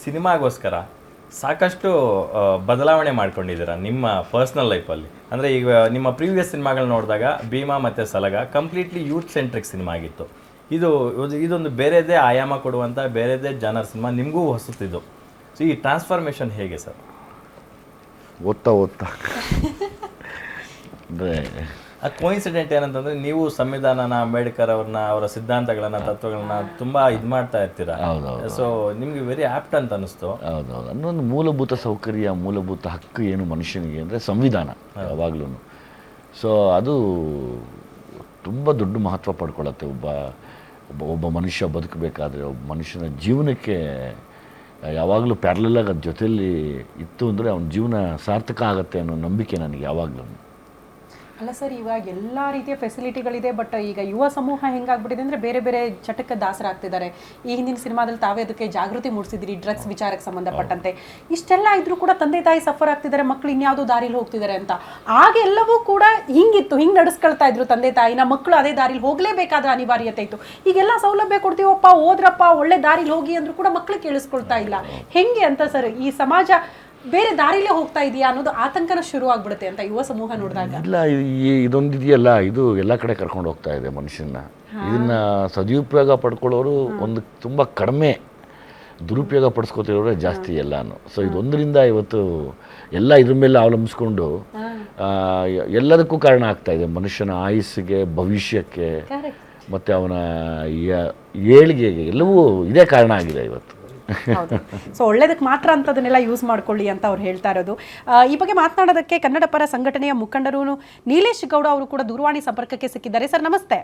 ಸಿನಿಮಾಗೋಸ್ಕರ ಸಾಕಷ್ಟು ಬದಲಾವಣೆ ಮಾಡ್ಕೊಂಡಿದ್ದೀರಾ ನಿಮ್ಮ ಪರ್ಸ್ನಲ್ ಲೈಫಲ್ಲಿ. ಅಂದರೆ ಈಗ ನಿಮ್ಮ ಪ್ರೀವಿಯಸ್ ಸಿನಿಮಾಗಳು ನೋಡಿದಾಗ ಭೀಮಾ ಮತ್ತು ಸಲಗ ಕಂಪ್ಲೀಟ್ಲಿ ಯೂತ್ ಸೆಂಟ್ರಿಕ್ ಸಿನಿಮಾ ಆಗಿತ್ತು. ಇದೊಂದು ಬೇರೆದೇ ಆಯಾಮ ಕೊಡುವಂಥ ಬೇರೆದೇ ಜನರ ಸಿನಿಮಾ, ನಿಮಗೂ ಹೊಸತಿದ್ದು. ಸೊ ಈ ಟ್ರಾನ್ಸ್ಫಾರ್ಮೇಷನ್ ಹೇಗೆ ಸರ್? ಓದ್ತಾ ಅಂದರೆ ಅದು ಕೋಇನ್ಸಿಡೆಂಟ್ ಏನಂತಂದರೆ ನೀವು ಸಂವಿಧಾನನ, ಅಂಬೇಡ್ಕರ್ ಅವರ ಸಿದ್ಧಾಂತಗಳನ್ನ, ತತ್ವಗಳನ್ನ ತುಂಬ ಇದು ಮಾಡ್ತಾ ಇರ್ತೀರ. ಸೊ ನಿಮಗೆ ವೆರಿ ಆ್ಯಪ್ಟ್ ಅಂತ ಅನ್ನಿಸ್ತು. ಹೌದೌದು. ಅನ್ನೊಂದು ಮೂಲಭೂತ ಸೌಕರ್ಯ, ಮೂಲಭೂತ ಹಕ್ಕು ಏನು ಮನುಷ್ಯನಿಗೆ ಅಂದರೆ ಸಂವಿಧಾನ ಯಾವಾಗಲೂ. ಸೊ ಅದು ತುಂಬ ದೊಡ್ಡ ಮಹತ್ವ ಪಡ್ಕೊಳ್ಳುತ್ತೆ. ಒಬ್ಬ ಮನುಷ್ಯ ಬದುಕಬೇಕಾದ್ರೆ, ಒಬ್ಬ ಮನುಷ್ಯನ ಜೀವನಕ್ಕೆ ಯಾವಾಗಲೂ ಪ್ಯಾರಲಾಗಿ ಅದು ಜೊತೆಯಲ್ಲಿ ಇತ್ತು ಅಂದರೆ ಅವನ ಜೀವನ ಸಾರ್ಥಕ ಆಗುತ್ತೆ ಅನ್ನೋ ನಂಬಿಕೆ ನನಗೆ ಯಾವಾಗಲೂ. ಅಲ್ಲ ಸರ್, ಇವಾಗ ಎಲ್ಲ ರೀತಿಯ ಫೆಸಿಲಿಟಿಗಳಿದೆ, ಬಟ್ ಈಗ ಯುವ ಸಮೂಹ ಹೆಂಗಾಗ್ಬಿಟ್ಟಿದೆ ಅಂದರೆ ಬೇರೆ ಬೇರೆ ಚಟಕ್ಕೆ ದಾಸರಾಗ್ತಿದ್ದಾರೆ. ಈ ಹಿಂದಿನ ಸಿನಿಮಾದಲ್ಲಿ ತಾವೇ ಅದಕ್ಕೆ ಜಾಗೃತಿ ಮೂಡಿಸಿದ್ರಿ, ಡ್ರಗ್ಸ್ ವಿಚಾರಕ್ಕೆ ಸಂಬಂಧಪಟ್ಟಂತೆ. ಇಷ್ಟೆಲ್ಲ ಇದ್ರೂ ಕೂಡ ತಂದೆ ತಾಯಿ ಸಫರ್ ಆಗ್ತಿದ್ದಾರೆ, ಮಕ್ಕಳು ಇನ್ಯಾವುದೋ ದಾರಿಲಿ ಹೋಗ್ತಿದ್ದಾರೆ ಅಂತ. ಆಗೆಲ್ಲವೂ ಕೂಡ ಹಿಂಗಿತ್ತು, ಹಿಂಗೆ ನಡೆಸ್ಕೊಳ್ತಾ ಇದ್ರು ತಂದೆ ತಾಯಿನ. ಮಕ್ಕಳು ಅದೇ ದಾರಿಲಿ ಹೋಗಲೇಬೇಕಾದ ಅನಿವಾರ್ಯತೆ ಇತ್ತು. ಈಗೆಲ್ಲ ಸೌಲಭ್ಯ ಕೊಡ್ತೀವಪ್ಪ, ಓದ್ರಪ್ಪ, ಒಳ್ಳೆ ದಾರಿಲಿ ಹೋಗಿ ಅಂದ್ರೂ ಕೂಡ ಮಕ್ಕಳು ಕೇಳಿಸ್ಕೊಳ್ತಾ ಇಲ್ಲ. ಹೆಂಗೆ ಅಂತ ಸರ್ ಈ ಸಮಾಜ ಬೇರೆ ದಾರಿಲೇ ಹೋಗ್ತಾ ಇದೆಯಾ ಅನ್ನೋದು ಆತಂಕನ ಶುರು ಆಗ್ಬಿಡುತ್ತೆ ಅಂತ ಯುವ ಸಮೂಹ ನೋಡಿದಾಗ. ಇಲ್ಲ, ಇದೊಂದಿದೆಯಲ್ಲ, ಇದು ಎಲ್ಲ ಕಡೆ ಕರ್ಕೊಂಡು ಹೋಗ್ತಾ ಇದೆ ಮನುಷ್ಯನ. ಇದನ್ನ ಸದುಪಯೋಗ ಪಡ್ಕೊಳ್ಳೋರು ಒಂದು ತುಂಬ ಕಡಿಮೆ, ದುರುಪಯೋಗ ಪಡಿಸ್ಕೋತಿರೋರೇ ಜಾಸ್ತಿ ಎಲ್ಲಾನು. ಸೊ ಇದೊಂದರಿಂದ ಇವತ್ತು ಎಲ್ಲ ಇದ್ರ ಮೇಲೆ ಅವಲಂಬಿಸ್ಕೊಂಡು ಎಲ್ಲದಕ್ಕೂ ಕಾರಣ ಆಗ್ತಾ ಇದೆ. ಮನುಷ್ಯನ ಆಯುಸ್ಸಿಗೆ, ಭವಿಷ್ಯಕ್ಕೆ, ಮತ್ತು ಅವನ ಏಳಿಗೆಗೆ ಎಲ್ಲವೂ ಇದೇ ಕಾರಣ ಆಗಿದೆ ಇವತ್ತು. ಸೊ ಒಳ್ಳೇದಕ್ಕೆ ಮಾತ್ರ ಅಂತದನ್ನೆಲ್ಲ ಯೂಸ್ ಮಾಡ್ಕೊಳ್ಳಿ ಅಂತ ಅವ್ರು ಹೇಳ್ತಾ ಇರೋದು. ಈ ಬಗ್ಗೆ ಮಾತನಾಡೋದಕ್ಕೆ ಕನ್ನಡ ಪರ ಸಂಘಟನೆಯ ಮುಖಂಡರು ನೀಲೇಶ್ ಗೌಡ ಅವರು ಕೂಡ ದೂರವಾಣಿ ಸಂಪರ್ಕಕ್ಕೆ ಸಿಕ್ಕಿದ್ದಾರೆ. ಸರ್ ನಮಸ್ತೆ.